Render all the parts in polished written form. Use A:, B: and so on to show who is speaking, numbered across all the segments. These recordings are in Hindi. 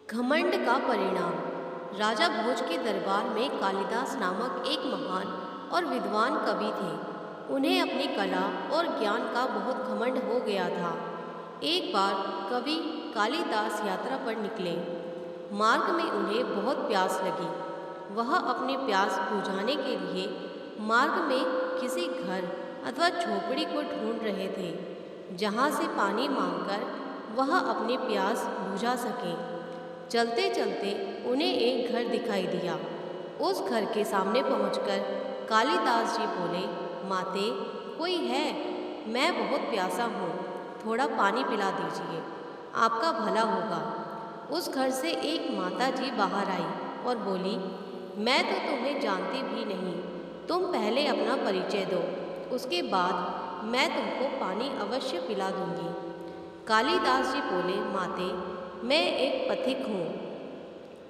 A: घमंड का परिणाम। राजा भोज के दरबार में कालिदास नामक एक महान और विद्वान कवि थे। उन्हें अपनी कला और ज्ञान का बहुत घमंड हो गया था। एक बार कवि कालिदास यात्रा पर निकले। मार्ग में उन्हें बहुत प्यास लगी। वह अपनी प्यास बुझाने के लिए मार्ग में किसी घर अथवा झोपड़ी को ढूंढ रहे थे, जहाँ से पानी मांगकर वह अपनी प्यास बुझा सकें। चलते चलते उन्हें एक घर दिखाई दिया। उस घर के सामने पहुंचकर कालिदास जी बोले, माते, कोई है? मैं बहुत प्यासा हूँ, थोड़ा पानी पिला दीजिए, आपका भला होगा। उस घर से एक माता जी बाहर आई और बोली, मैं तो तुम्हें जानती भी नहीं, तुम पहले अपना परिचय दो, उसके बाद मैं तुमको पानी अवश्य पिला दूंगी। कालिदास जी बोले, माते, मैं एक पथिक हूँ,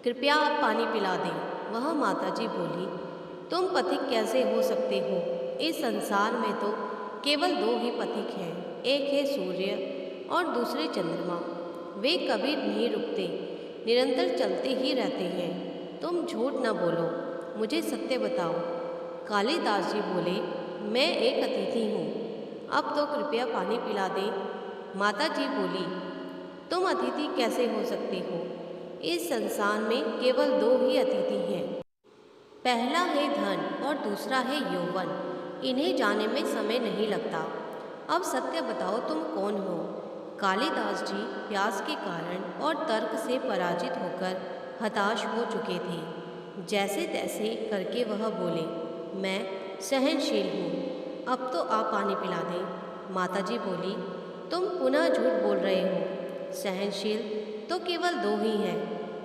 A: कृपया आप पानी पिला दें। वह माता जी बोली, तुम पथिक कैसे हो सकते हो? इस संसार में तो केवल दो ही पथिक हैं, एक है सूर्य और दूसरे चंद्रमा। वे कभी नहीं रुकते, निरंतर चलते ही रहते हैं। तुम झूठ न बोलो, मुझे सत्य बताओ। कालिदास जी बोले, मैं एक अतिथि हूँ, अब तो कृपया पानी पिला दें। माता जी बोली, तुम अतिथि कैसे हो सकते हो? इस संसार में केवल दो ही अतिथि हैं, पहला है धन और दूसरा है यौवन। इन्हें जाने में समय नहीं लगता। अब सत्य बताओ, तुम कौन हो? कालिदास जी प्यास के कारण और तर्क से पराजित होकर हताश हो चुके थे। जैसे तैसे करके वह बोले, मैं सहनशील हूँ, अब तो आप पानी पिला दें। माता जी बोली, तुम पुनः झूठ बोल रहे हो, सहनशील तो केवल दो ही हैं,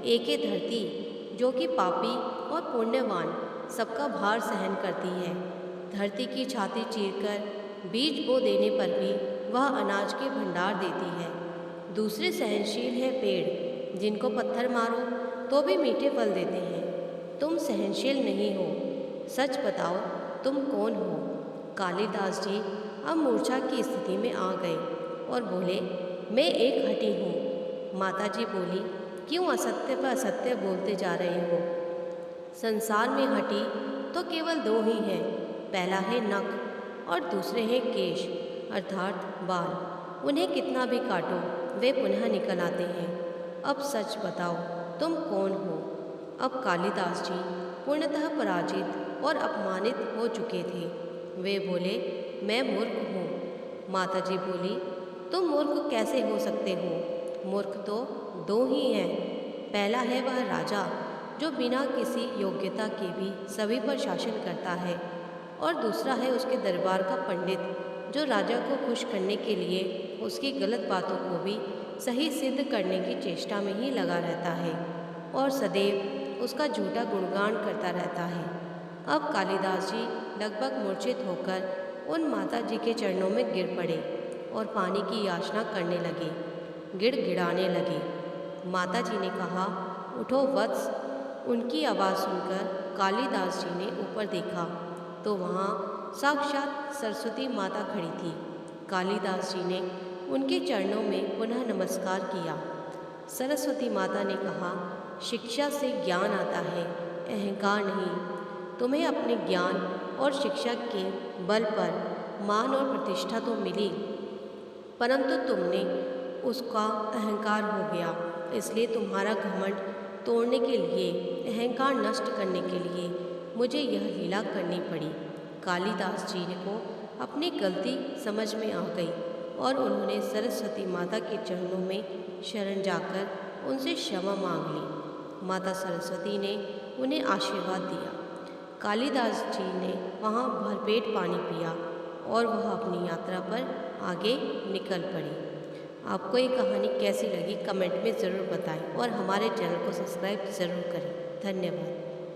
A: एक है धरती जो कि पापी और पुण्यवान सबका भार सहन करती है। धरती की छाती चीरकर बीज बो देने पर भी वह अनाज के भंडार देती है। दूसरे सहनशील है पेड़, जिनको पत्थर मारो तो भी मीठे फल देते हैं। तुम सहनशील नहीं हो, सच बताओ, तुम कौन हो? कालिदास जी अब मूर्छा की स्थिति में आ गए और बोले, मैं एक हठी हूँ। माता जी बोली, क्यों असत्य पर असत्य बोलते जा रहे हो? संसार में हठी तो केवल दो ही हैं, पहला है नख और दूसरे हैं केश अर्थात बाल। उन्हें कितना भी काटो वे पुनः निकल आते हैं। अब सच बताओ, तुम कौन हो? अब कालिदास जी पूर्णतः पराजित और अपमानित हो चुके थे। वे बोले, मैं मूर्ख हूँ। माता जी बोली, तुम मूर्ख कैसे हो सकते हो? मूर्ख तो दो ही हैं, पहला है वह राजा जो बिना किसी योग्यता के भी सभी पर शासन करता है, और दूसरा है उसके दरबार का पंडित जो राजा को खुश करने के लिए उसकी गलत बातों को भी सही सिद्ध करने की चेष्टा में ही लगा रहता है और सदैव उसका झूठा गुणगान करता रहता है। अब कालिदास जी लगभग मूर्छित होकर उन माता जी के चरणों में गिर पड़े और पानी की याचना करने लगे, गिड़गिड़ाने लगे। माता जी ने कहा, उठो वत्स। उनकी आवाज़ सुनकर कालिदास जी ने ऊपर देखा तो वहाँ साक्षात सरस्वती माता खड़ी थी। कालिदास जी ने उनके चरणों में पुनः नमस्कार किया। सरस्वती माता ने कहा, शिक्षा से ज्ञान आता है, अहंकार नहीं। तुम्हें अपने ज्ञान और शिक्षा के बल पर मान और प्रतिष्ठा तो मिली, परंतु तुमने उसका अहंकार हो गया, इसलिए तुम्हारा घमंड तोड़ने के लिए, अहंकार नष्ट करने के लिए मुझे यह लीला करनी पड़ी। कालिदास जी को अपनी गलती समझ में आ गई और उन्होंने सरस्वती माता के चरणों में शरण जाकर उनसे क्षमा मांग ली। माता सरस्वती ने उन्हें आशीर्वाद दिया। कालिदास जी ने वहाँ भरपेट पानी पिया और वह अपनी यात्रा पर आगे निकल पड़ी। आपको ये कहानी कैसी लगी कमेंट में ज़रूर बताएं और हमारे चैनल को सब्सक्राइब ज़रूर करें। धन्यवाद।